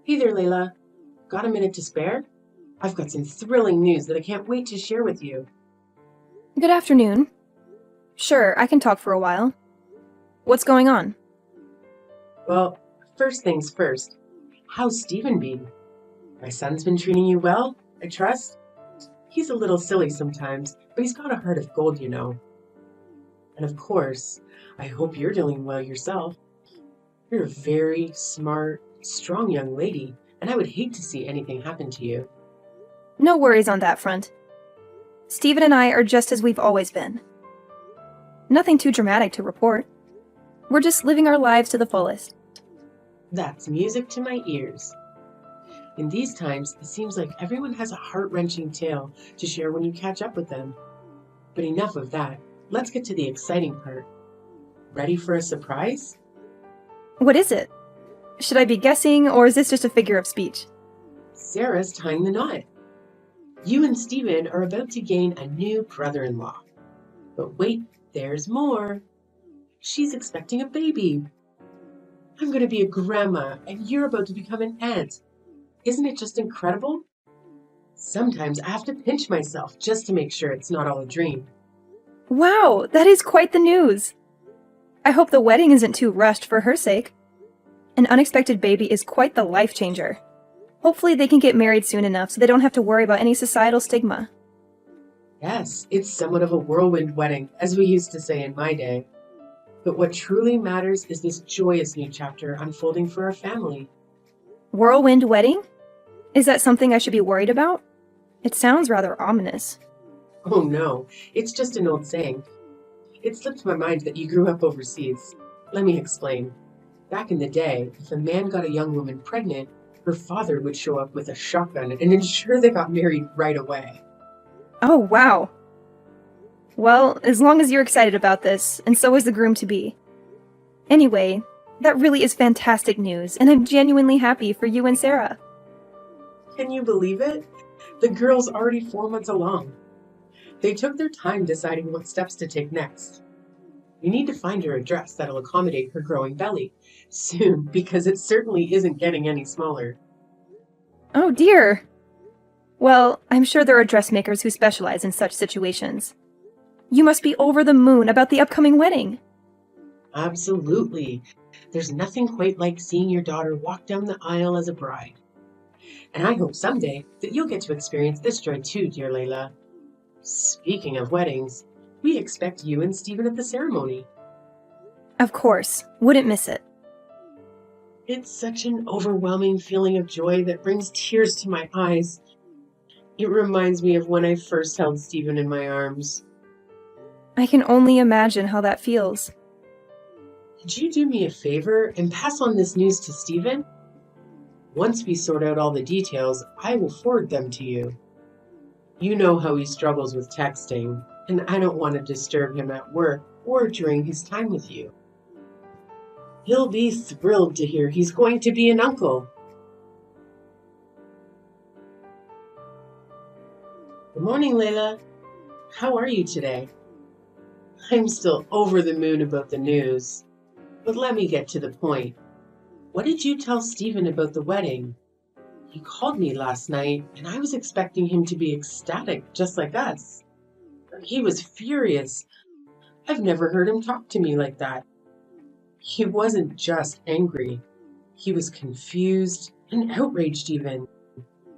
Hey there, Layla. Got a minute to spare? I've got some thrilling news that I can't wait to share with you. Good afternoon. Sure, I can talk for a while. What's going on? Well, first things first. How's Stephen been? My son's been treating you well, I trust? He's a little silly sometimes, but he's got a heart of gold, you know. And of course, I hope you're doing well yourself. You're a very smart, strong young lady, and I would hate to see anything happen to you. No worries on that front. Stephen and I are just as we've always been. Nothing too dramatic to report. We're just living our lives to the fullest. That's music to my ears. In these times, it seems like everyone has a heart-wrenching tale to share when you catch up with them. But enough of that. Let's get to the exciting part. Ready for a surprise? What is it? Should I be guessing, or is this just a figure of speech? Sarah's tying the knot. You and Stephen are about to gain a new brother-in-law. But wait, there's more. She's expecting a baby. I'm going to be a grandma, and you're about to become an aunt. Isn't it just incredible? Sometimes I have to pinch myself just to make sure it's not all a dream. Wow, that is quite the news! I hope the wedding isn't too rushed for her sake. An unexpected baby is quite the life changer. Hopefully they can get married soon enough so they don't have to worry about any societal stigma. Yes, it's somewhat of a whirlwind wedding, as we used to say in my day. But what truly matters is this joyous new chapter unfolding for our family. Whirlwind wedding? Is that something I should be worried about? It sounds rather ominous. Oh no, it's just an old saying. It slipped my mind that you grew up overseas. Let me explain. Back in the day, if a man got a young woman pregnant, her father would show up with a shotgun and ensure they got married right away. Oh, wow. Well, as long as you're excited about this, and so is the groom-to-be. Anyway, that really is fantastic news, and I'm genuinely happy for you and Sarah. Can you believe it? The girl's already 4 months along. They took their time deciding what steps to take next. We need to find her a dress that'll accommodate her growing belly soon, because it certainly isn't getting any smaller. Oh dear! Well, I'm sure there are dressmakers who specialize in such situations. You must be over the moon about the upcoming wedding. Absolutely. There's nothing quite like seeing your daughter walk down the aisle as a bride. And I hope someday that you'll get to experience this joy too, dear Layla. Speaking of weddings, we expect you and Stephen at the ceremony. Of course, wouldn't miss it. It's such an overwhelming feeling of joy that brings tears to my eyes. It reminds me of when I first held Stephen in my arms. I can only imagine how that feels. Could you do me a favor and pass on this news to Stephen? Once we sort out all the details, I will forward them to you. You know how he struggles with texting, and I don't want to disturb him at work or during his time with you. He'll be thrilled to hear he's going to be an uncle. Good morning, Layla. How are you today? I'm still over the moon about the news. But let me get to the point. What did you tell Stephen about the wedding? He called me last night, and I was expecting him to be ecstatic, just like us. He was furious. I've never heard him talk to me like that. He wasn't just angry. He was confused and outraged even.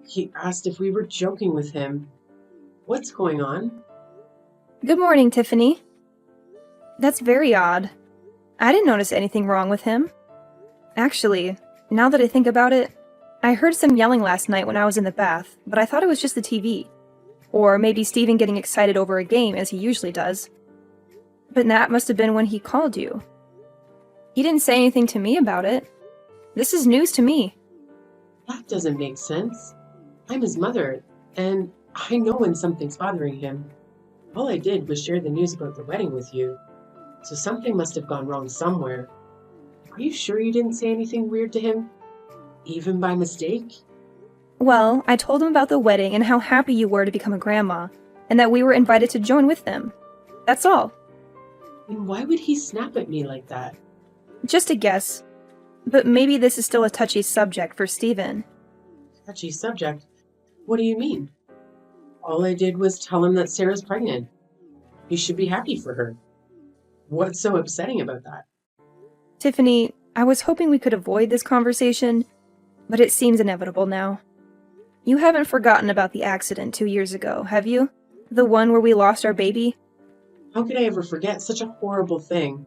He asked if we were joking with him. What's going on? Good morning, Tiffany. That's very odd. I didn't notice anything wrong with him. Actually, now that I think about it, I heard some yelling last night when I was in the bath, but I thought it was just the TV. Or maybe Stephen getting excited over a game, as he usually does. But that must have been when he called you. He didn't say anything to me about it. This is news to me. That doesn't make sense. I'm his mother, and I know when something's bothering him. All I did was share the news about the wedding with you. So something must have gone wrong somewhere. Are you sure you didn't say anything weird to him? Even by mistake? Well, I told him about the wedding and how happy you were to become a grandma, and that we were invited to join with them. That's all. And why would he snap at me like that? Just a guess. But maybe this is still a touchy subject for Steven. Touchy subject? What do you mean? All I did was tell him that Sarah's pregnant. He should be happy for her. What's so upsetting about that? Tiffany, I was hoping we could avoid this conversation, but it seems inevitable now. You haven't forgotten about the accident 2 years ago, have you? The one where we lost our baby? How could I ever forget such a horrible thing?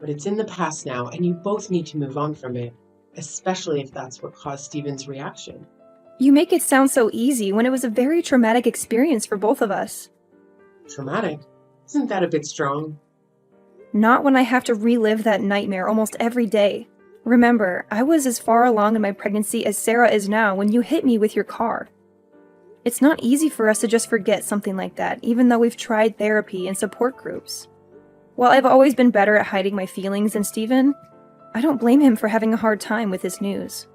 But it's in the past now, and you both need to move on from it, especially if that's what caused Steven's reaction. You make it sound so easy when it was a very traumatic experience for both of us. Traumatic? Isn't that a bit strong? Not when I have to relive that nightmare almost every day. Remember, I was as far along in my pregnancy as Sarah is now when you hit me with your car. It's not easy for us to just forget something like that, even though we've tried therapy and support groups. While I've always been better at hiding my feelings than Steven, I don't blame him for having a hard time with this news.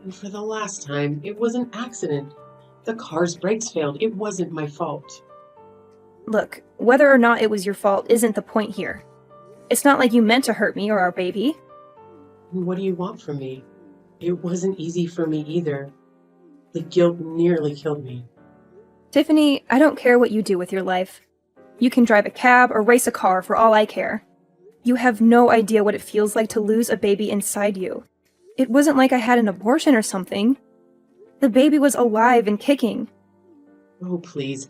And for the last time, it was an accident. The car's brakes failed. It wasn't my fault. Look, whether or not it was your fault isn't the point here. It's not like you meant to hurt me or our baby. What do you want from me? It wasn't easy for me either. The guilt nearly killed me. Tiffany, I don't care what you do with your life. You can drive a cab or race a car for all I care. You have no idea what it feels like to lose a baby inside you. It wasn't like I had an abortion or something. The baby was alive and kicking. Oh, please.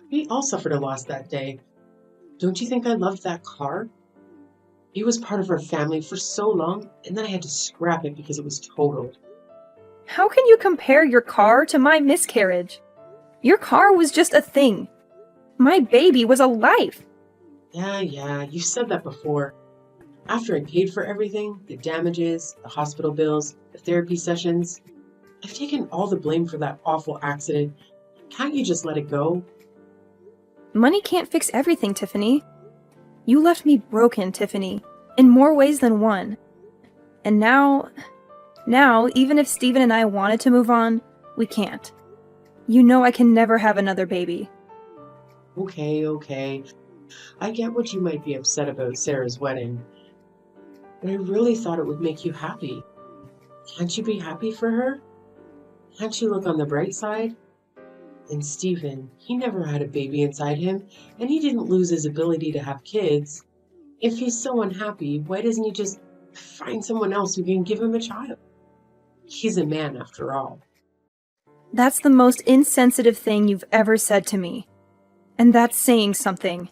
We all suffered a loss that day. Don't you think I loved that car? It was part of our family for so long, and then I had to scrap it because it was totaled. How can you compare your car to my miscarriage? Your car was just a thing. My baby was alive. Yeah, you said that before. After I paid for everything, the damages, the hospital bills, the therapy sessions, I've taken all the blame for that awful accident. Can't you just let it go? Money can't fix everything, Tiffany. You left me broken, Tiffany, in more ways than one. And now, even if Steven and I wanted to move on, we can't. You know I can never have another baby. Okay. I get what you might be upset about Sarah's wedding, but I really thought it would make you happy. Can't you be happy for her? Can't you look on the bright side? And Steven, he never had a baby inside him, and he didn't lose his ability to have kids. If he's so unhappy, why doesn't he just find someone else who can give him a child? He's a man after all. That's the most insensitive thing you've ever said to me. And that's saying something.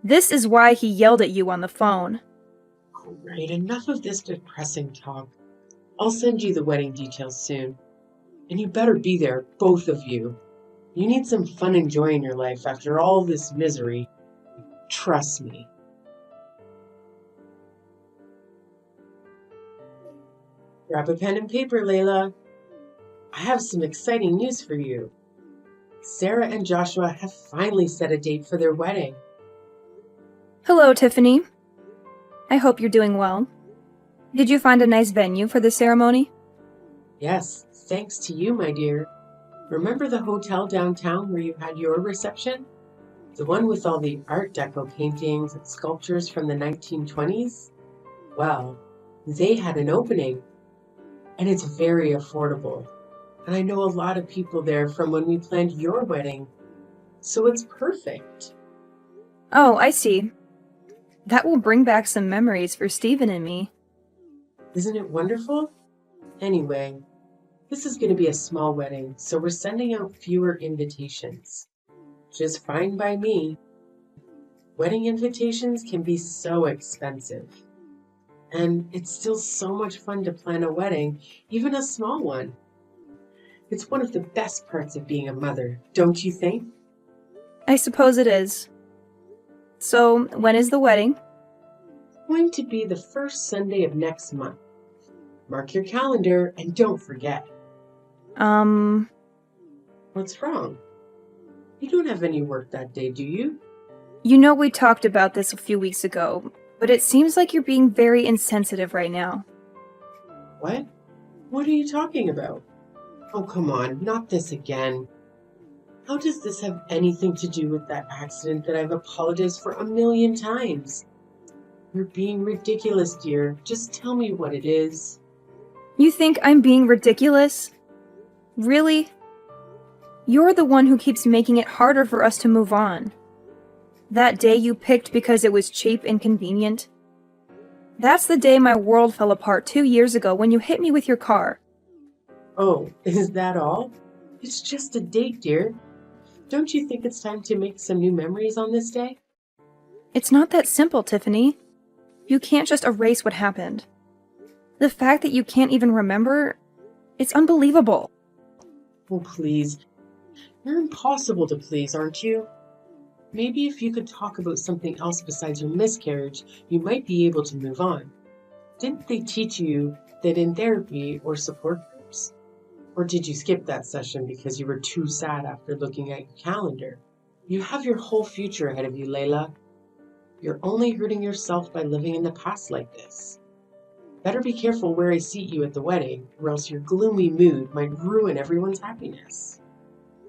This is why he yelled at you on the phone. All right, enough of this depressing talk. I'll send you the wedding details soon. And you better be there, both of you. You need some fun and joy in your life after all this misery. Trust me. Grab a pen and paper, Layla. I have some exciting news for you. Sarah and Joshua have finally set a date for their wedding. Hello, Tiffany. I hope you're doing well. Did you find a nice venue for the ceremony? Yes, thanks to you, my dear. Remember the hotel downtown where you had your reception? The one with all the Art Deco paintings and sculptures from the 1920s? Well, they had an opening, and it's very affordable. And I know a lot of people there from when we planned your wedding, so it's perfect. Oh, I see. That will bring back some memories for Steven and me. Isn't it wonderful? Anyway, this is going to be a small wedding, so we're sending out fewer invitations. Which is fine by me. Wedding invitations can be so expensive. And it's still so much fun to plan a wedding, even a small one. It's one of the best parts of being a mother, don't you think? I suppose it is. So, when is the wedding? It's going to be the first Sunday of next month. Mark your calendar and don't forget. What's wrong? You don't have any work that day, do you? You know we talked about this a few weeks ago, but it seems like you're being very insensitive right now. What? What are you talking about? Oh, come on, not this again. How does this have anything to do with that accident that I've apologized for 1,000,000 times? You're being ridiculous, dear. Just tell me what it is. You think I'm being ridiculous? Really? You're the one who keeps making it harder for us to move on. That day you picked because it was cheap and convenient. That's the day my world fell apart 2 years ago when you hit me with your car. Oh, is that all? It's just a date, dear. Don't you think it's time to make some new memories on this day? It's not that simple, Tiffany. You can't just erase what happened. The fact that you can't even remember, it's unbelievable. Oh, please. You're impossible to please, aren't you? Maybe if you could talk about something else besides your miscarriage, you might be able to move on. Didn't they teach you that in therapy or support groups? Or did you skip that session because you were too sad after looking at your calendar? You have your whole future ahead of you, Layla. You're only hurting yourself by living in the past like this. Better be careful where I seat you at the wedding, or else your gloomy mood might ruin everyone's happiness.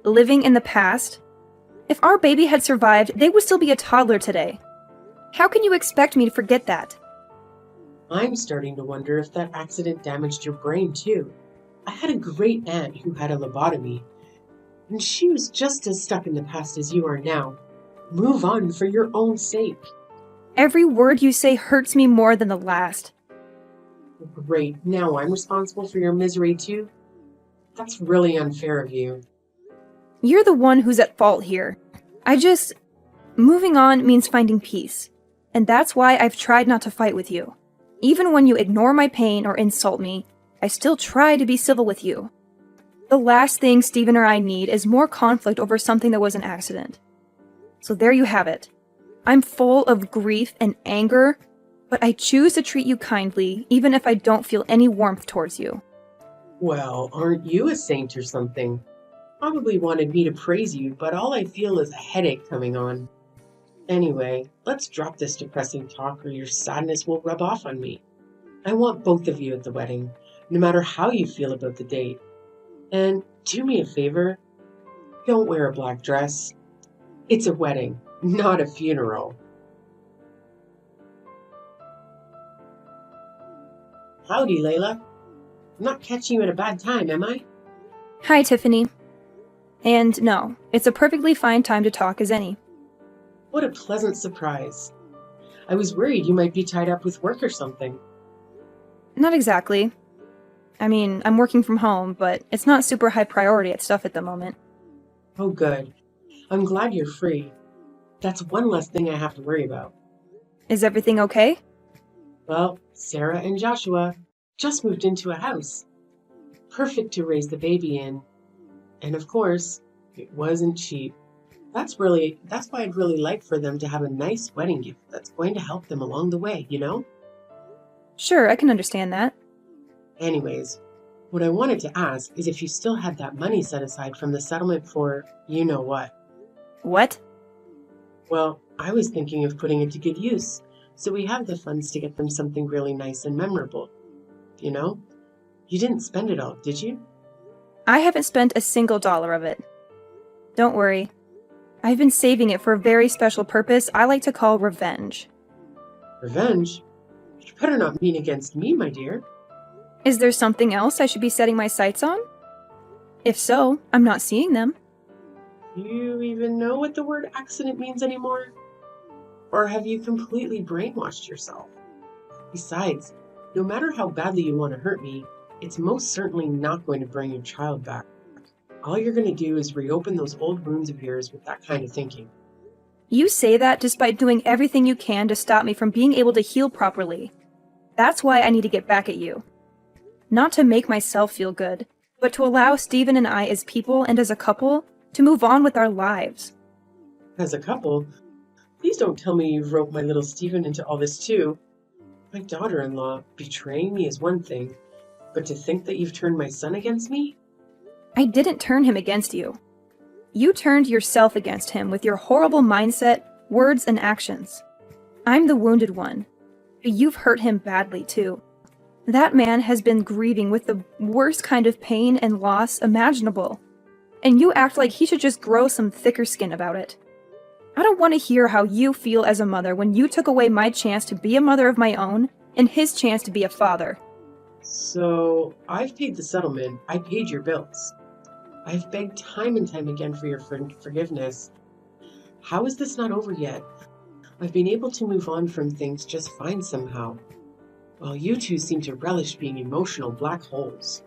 Living in the past? If our baby had survived, they would still be a toddler today. How can you expect me to forget that? I'm starting to wonder if that accident damaged your brain too. I had a great aunt who had a lobotomy, and she was just as stuck in the past as you are now. Move on for your own sake. Every word you say hurts me more than the last. Great, now I'm responsible for your misery too? That's really unfair of you. You're the one who's at fault here. Moving on means finding peace. And that's why I've tried not to fight with you. Even when you ignore my pain or insult me, I still try to be civil with you. The last thing Steven or I need is more conflict over something that was an accident. So there you have it. I'm full of grief and anger, but I choose to treat you kindly, even if I don't feel any warmth towards you. Well, aren't you a saint or something? Probably wanted me to praise you, but all I feel is a headache coming on. Anyway, let's drop this depressing talk or your sadness will rub off on me. I want both of you at the wedding, no matter how you feel about the date. And do me a favor, don't wear a black dress. It's a wedding, not a funeral. Howdy, Layla. I'm not catching you at a bad time, am I? Hi, Tiffany. And no, it's a perfectly fine time to talk as any. What a pleasant surprise. I was worried you might be tied up with work or something. Not exactly. I mean, I'm working from home, but it's not super high priority at stuff at the moment. Oh, good. I'm glad you're free. That's one less thing I have to worry about. Is everything okay? Well, Sarah and Joshua just moved into a house. Perfect to raise the baby in. And of course, it wasn't cheap. That's why I'd really like for them to have a nice wedding gift that's going to help them along the way, you know? Sure, I can understand that. Anyways, what I wanted to ask is if you still had that money set aside from the settlement for you know what. What? Well, I was thinking of putting it to good use, so we have the funds to get them something really nice and memorable. You know? You didn't spend it all, did you? I haven't spent a single dollar of it. Don't worry. I've been saving it for a very special purpose I like to call revenge. Revenge? You better not mean against me, my dear. Is there something else I should be setting my sights on? If so, I'm not seeing them. You even know what the word accident means anymore? Or have you completely brainwashed yourself? Besides, no matter how badly you want to hurt me, it's most certainly not going to bring your child back. All you're going to do is reopen those old wounds of yours with that kind of thinking. You say that despite doing everything you can to stop me from being able to heal properly. That's why I need to get back at you. Not to make myself feel good, but to allow Steven and I as people and as a couple to move on with our lives. As a couple, please don't tell me you've roped my little Steven into all this too. My daughter-in-law betraying me is one thing, but to think that you've turned my son against me? I didn't turn him against you. You turned yourself against him with your horrible mindset, words, and actions. I'm the wounded one, but you've hurt him badly too. That man has been grieving with the worst kind of pain and loss imaginable, and you act like he should just grow some thicker skin about it. I don't want to hear how you feel as a mother when you took away my chance to be a mother of my own and his chance to be a father. So, I've paid the settlement. I paid your bills. I've begged time and time again for your forgiveness. How is this not over yet? I've been able to move on from things just fine somehow, while you two seem to relish being emotional black holes.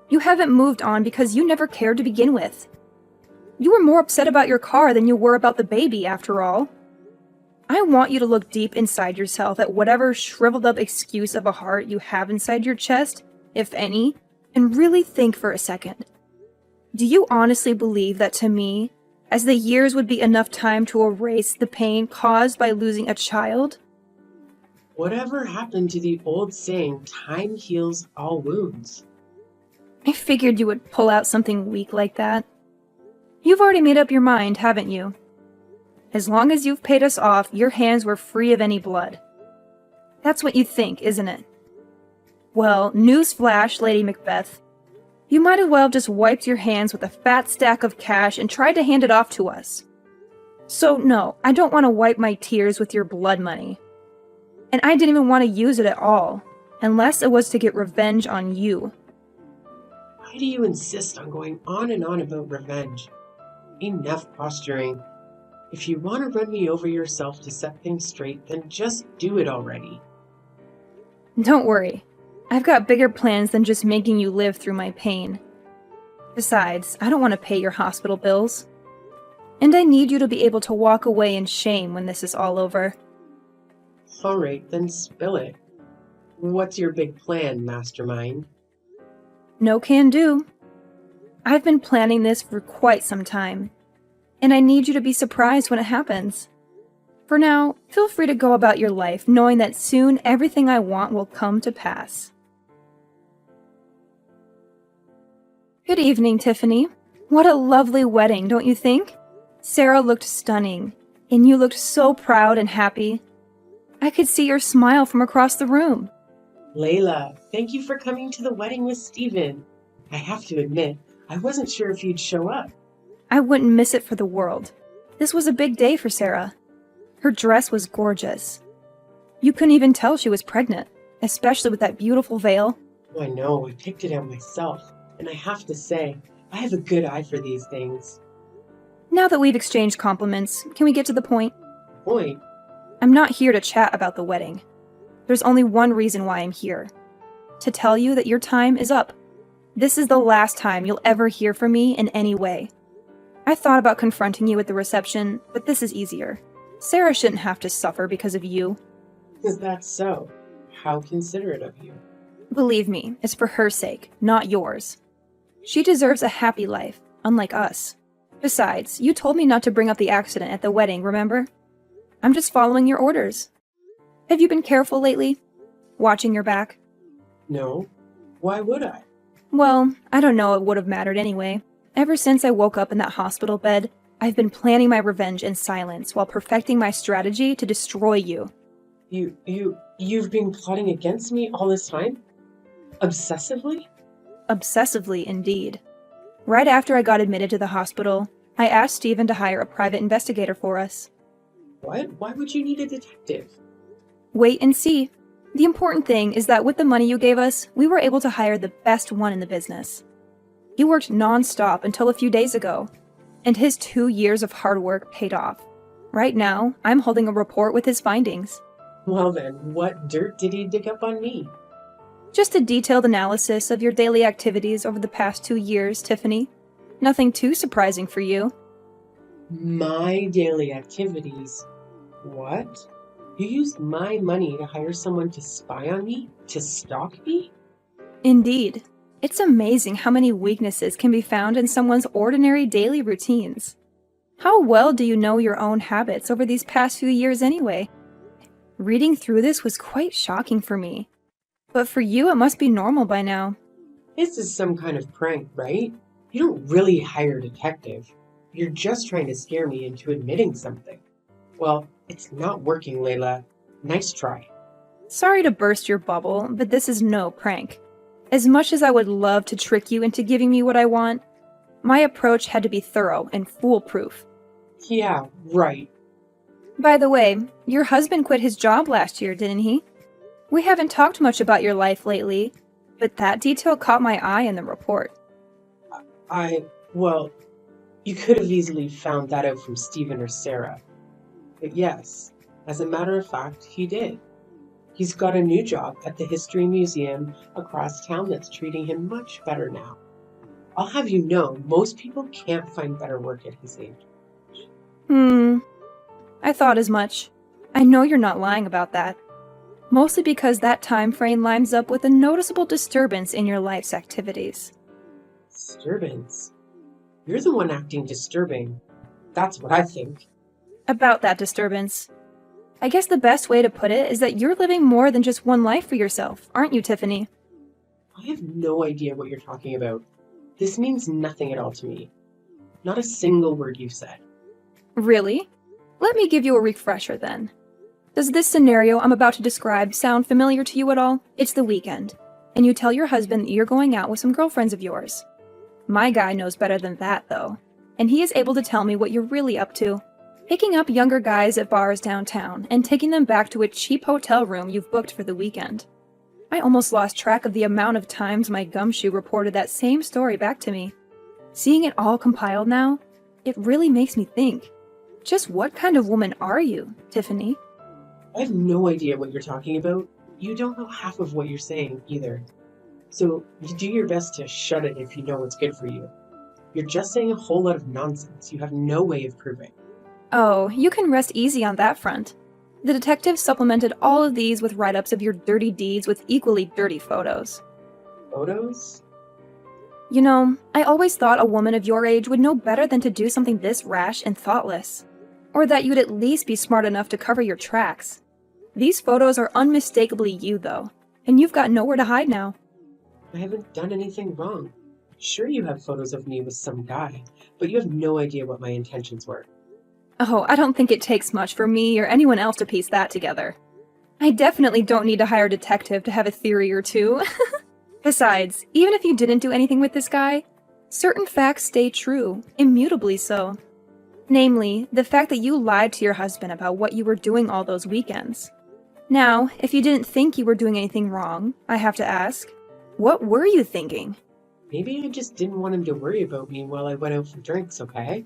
You haven't moved on because you never cared to begin with. You were more upset about your car than you were about the baby, after all. I want you to look deep inside yourself at whatever shriveled up excuse of a heart you have inside your chest, if any, and really think for a second. Do you honestly believe that to me, as the years would be enough time to erase the pain caused by losing a child? Whatever happened to the old saying, time heals all wounds? I figured you would pull out something weak like that. You've already made up your mind, haven't you? As long as you've paid us off, your hands were free of any blood. That's what you think, isn't it? Well, newsflash, Lady Macbeth. You might as well have just wiped your hands with a fat stack of cash and tried to hand it off to us. So no, I don't want to wipe my tears with your blood money. And I didn't even want to use it at all, unless it was to get revenge on you. Why do you insist on going on and on about revenge? Enough posturing. If you want to run me over yourself to set things straight, then just do it already. Don't worry. I've got bigger plans than just making you live through my pain. Besides, I don't want to pay your hospital bills. And I need you to be able to walk away in shame when this is all over. All right, then spill it. What's your big plan, mastermind? No can do. I've been planning this for quite some time, and I need you to be surprised when it happens. For now, feel free to go about your life knowing that soon everything I want will come to pass. Good evening, Tiffany. What a lovely wedding, don't you think? Sarah looked stunning, and you looked so proud and happy. I could see your smile from across the room. Layla, thank you for coming to the wedding with Stephen. I have to admit, I wasn't sure if you'd show up. I wouldn't miss it for the world. This was a big day for Sarah. Her dress was gorgeous. You couldn't even tell she was pregnant, especially with that beautiful veil. Oh, I know, I picked it out myself, and I have to say, I have a good eye for these things. Now that we've exchanged compliments, can we get to the point? Point? I'm not here to chat about the wedding. There's only one reason why I'm here. To tell you that your time is up. This is the last time you'll ever hear from me in any way. I thought about confronting you at the reception, but this is easier. Sarah shouldn't have to suffer because of you. Is that so? How considerate of you. Believe me, it's for her sake, not yours. She deserves a happy life, unlike us. Besides, you told me not to bring up the accident at the wedding, remember? I'm just following your orders. Have you been careful lately? Watching your back? No. Why would I? Well, I don't know it would have mattered anyway. Ever since I woke up in that hospital bed, I've been planning my revenge in silence while perfecting my strategy to destroy you. You've been plotting against me all this time? Obsessively? Obsessively, indeed. Right after I got admitted to the hospital, I asked Stephen to hire a private investigator for us. What? Why would you need a detective? Wait and see. The important thing is that with the money you gave us, we were able to hire the best one in the business. He worked non-stop until a few days ago, and his 2 years of hard work paid off. Right now, I'm holding a report with his findings. Well then, what dirt did he dig up on me? Just a detailed analysis of your daily activities over the past 2 years, Tiffany. Nothing too surprising for you. My daily activities? What? You used my money to hire someone to spy on me? To stalk me? Indeed. It's amazing how many weaknesses can be found in someone's ordinary daily routines. How well do you know your own habits over these past few years anyway? Reading through this was quite shocking for me. But for you, it must be normal by now. This is some kind of prank, right? You don't really hire a detective. You're just trying to scare me into admitting something. Well, it's not working, Layla. Nice try. Sorry to burst your bubble, but this is no prank. As much as I would love to trick you into giving me what I want, my approach had to be thorough and foolproof. Yeah, right. By the way, your husband quit his job last year, didn't he? We haven't talked much about your life lately, but that detail caught my eye in the report. Well, you could have easily found that out from Stephen or Sarah. But yes, as a matter of fact, he did. He's got a new job at the History Museum across town that's treating him much better now. I'll have you know, most people can't find better work at his age. I thought as much. I know you're not lying about that. Mostly because that time frame lines up with a noticeable disturbance in your life's activities. Disturbance? You're the one acting disturbing. That's what I think. About that disturbance. I guess the best way to put it is that you're living more than just one life for yourself, aren't you, Tiffany? I have no idea what you're talking about. This means nothing at all to me. Not a single word you've said. Really? Let me give you a refresher then. Does this scenario I'm about to describe sound familiar to you at all? It's the weekend, and you tell your husband that you're going out with some girlfriends of yours. My guy knows better than that, though, and he is able to tell me what you're really up to. Picking up younger guys at bars downtown and taking them back to a cheap hotel room you've booked for the weekend. I almost lost track of the amount of times my gumshoe reported that same story back to me. Seeing it all compiled now, it really makes me think. Just what kind of woman are you, Tiffany? I have no idea what you're talking about. You don't know half of what you're saying, either. So you do your best to shut it if you know what's good for you. You're just saying a whole lot of nonsense you have no way of proving. Oh, you can rest easy on that front. The detective supplemented all of these with write-ups of your dirty deeds with equally dirty photos. Photos? You know, I always thought a woman of your age would know better than to do something this rash and thoughtless. Or that you'd at least be smart enough to cover your tracks. These photos are unmistakably you, though, and you've got nowhere to hide now. I haven't done anything wrong. Sure, you have photos of me with some guy, but you have no idea what my intentions were. Oh, I don't think it takes much for me or anyone else to piece that together. I definitely don't need to hire a detective to have a theory or two. Besides, even if you didn't do anything with this guy, certain facts stay true, immutably so. Namely, the fact that you lied to your husband about what you were doing all those weekends. Now, if you didn't think you were doing anything wrong, I have to ask, what were you thinking? Maybe I just didn't want him to worry about me while I went out for drinks, okay?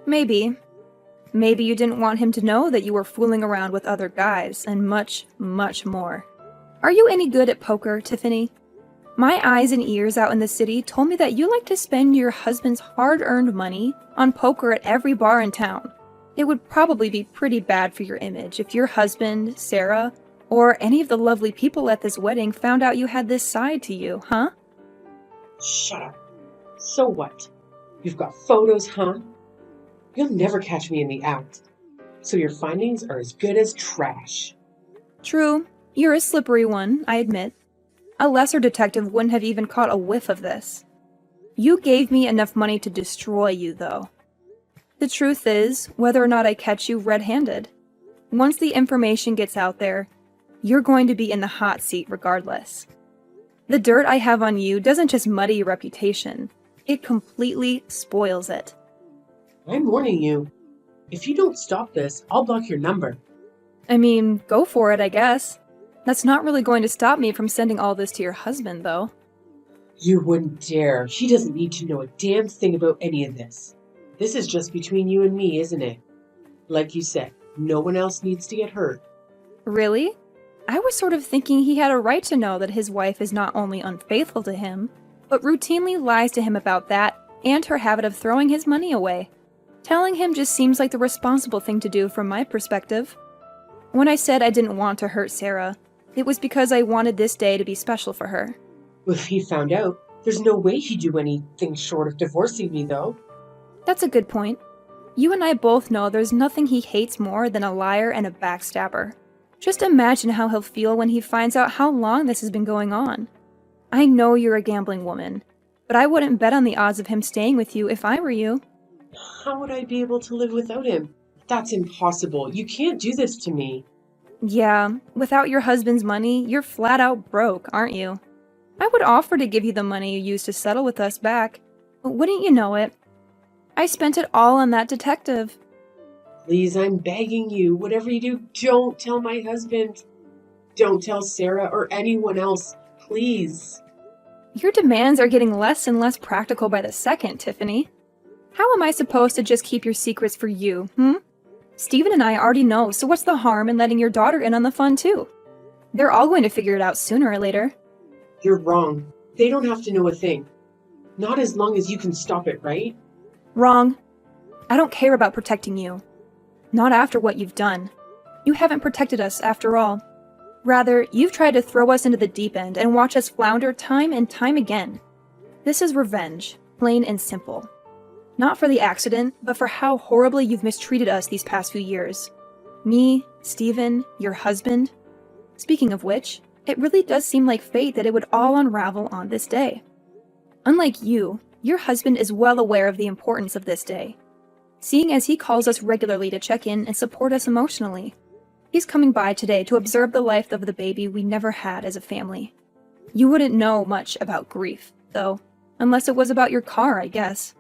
Maybe. Maybe you didn't want him to know that you were fooling around with other guys, and much, much more. Are you any good at poker, Tiffany? My eyes and ears out in the city told me that you like to spend your husband's hard-earned money on poker at every bar in town. It would probably be pretty bad for your image if your husband, Sarah, or any of the lovely people at this wedding found out you had this side to you, huh? Shut up. So what? You've got photos, huh? You'll never catch me in the act. So your findings are as good as trash. True. You're a slippery one, I admit. A lesser detective wouldn't have even caught a whiff of this. You gave me enough money to destroy you, though. The truth is, whether or not I catch you red-handed, once the information gets out there, you're going to be in the hot seat regardless. The dirt I have on you doesn't just muddy your reputation, it completely spoils it. I'm warning you. If you don't stop this, I'll block your number. I mean, go for it, I guess. That's not really going to stop me from sending all this to your husband, though. You wouldn't dare. He doesn't need to know a damn thing about any of this. This is just between you and me, isn't it? Like you said, no one else needs to get hurt. Really? I was sort of thinking he had a right to know that his wife is not only unfaithful to him, but routinely lies to him about that and her habit of throwing his money away. Telling him just seems like the responsible thing to do from my perspective. When I said I didn't want to hurt Sarah, it was because I wanted this day to be special for her. If he found out, there's no way he'd do anything short of divorcing me, though. That's a good point. You and I both know there's nothing he hates more than a liar and a backstabber. Just imagine how he'll feel when he finds out how long this has been going on. I know you're a gambling woman, but I wouldn't bet on the odds of him staying with you if I were you. How would I be able to live without him? That's impossible. You can't do this to me. Yeah, without your husband's money, you're flat out broke, aren't you? I would offer to give you the money you used to settle with us back, but wouldn't you know it? I spent it all on that detective. Please, I'm begging you. Whatever you do, don't tell my husband. Don't tell Sarah or anyone else. Please. Your demands are getting less and less practical by the second, Tiffany. How am I supposed to just keep your secrets for you, Stephen and I already know, so what's the harm in letting your daughter in on the fun too? They're all going to figure it out sooner or later. You're wrong. They don't have to know a thing. Not as long as you can stop it, right? Wrong. I don't care about protecting you. Not after what you've done. You haven't protected us after all. Rather, you've tried to throw us into the deep end and watch us flounder time and time again. This is revenge, plain and simple. Not for the accident, but for how horribly you've mistreated us these past few years. Me, Stephen, your husband. Speaking of which, it really does seem like fate that it would all unravel on this day. Unlike you, your husband is well aware of the importance of this day, seeing as he calls us regularly to check in and support us emotionally. He's coming by today to observe the life of the baby we never had as a family. You wouldn't know much about grief, though, unless it was about your car, I guess.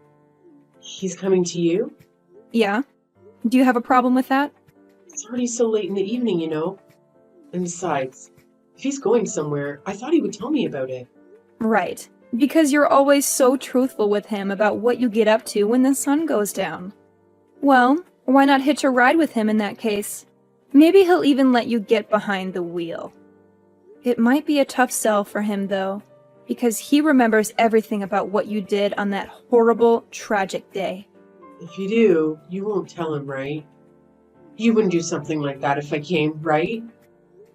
He's coming to you? Yeah? Do you have a problem with that? It's already so late in the evening, you know. And besides, if he's going somewhere, I thought he would tell me about it. Right. Because you're always so truthful with him about what you get up to when the sun goes down. Well, why not hitch a ride with him in that case? Maybe he'll even let you get behind the wheel. It might be a tough sell for him, though, because he remembers everything about what you did on that horrible, tragic day. If you do, you won't tell him, right? You wouldn't do something like that if I came, right?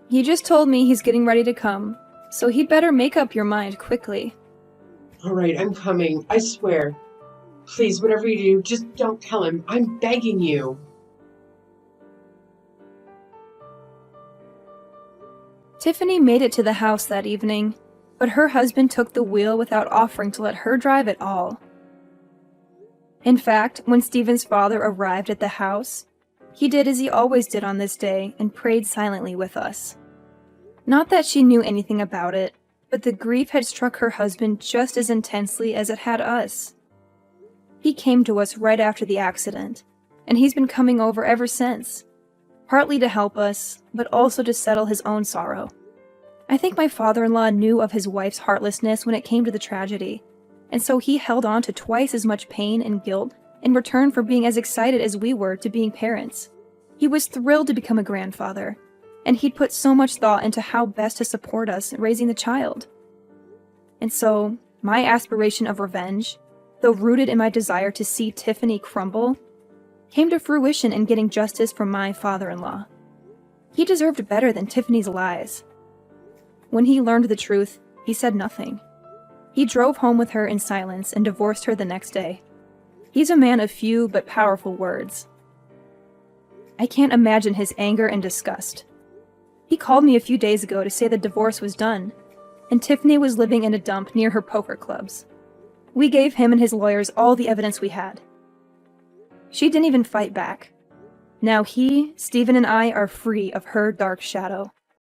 He just told me he's getting ready to come, so he'd better make up your mind quickly. All right, I'm coming, I swear. Please, whatever you do, just don't tell him. I'm begging you. Tiffany made it to the house that evening, but her husband took the wheel without offering to let her drive at all. In fact, when Stephen's father arrived at the house, he did as he always did on this day and prayed silently with us. Not that she knew anything about it, but the grief had struck her husband just as intensely as it had us. He came to us right after the accident, and he's been coming over ever since, partly to help us, but also to settle his own sorrow. I think my father-in-law knew of his wife's heartlessness when it came to the tragedy, and so he held on to twice as much pain and guilt in return for being as excited as we were to being parents. He was thrilled to become a grandfather, and he'd put so much thought into how best to support us in raising the child. And so, my aspiration of revenge, though rooted in my desire to see Tiffany crumble, came to fruition in getting justice from my father-in-law. He deserved better than Tiffany's lies. When he learned the truth, he said nothing. He drove home with her in silence and divorced her the next day. He's a man of few but powerful words. I can't imagine his anger and disgust. He called me a few days ago to say the divorce was done, and Tiffany was living in a dump near her poker clubs. We gave him and his lawyers all the evidence we had. She didn't even fight back. Now he, Stephen, and I are free of her dark shadow.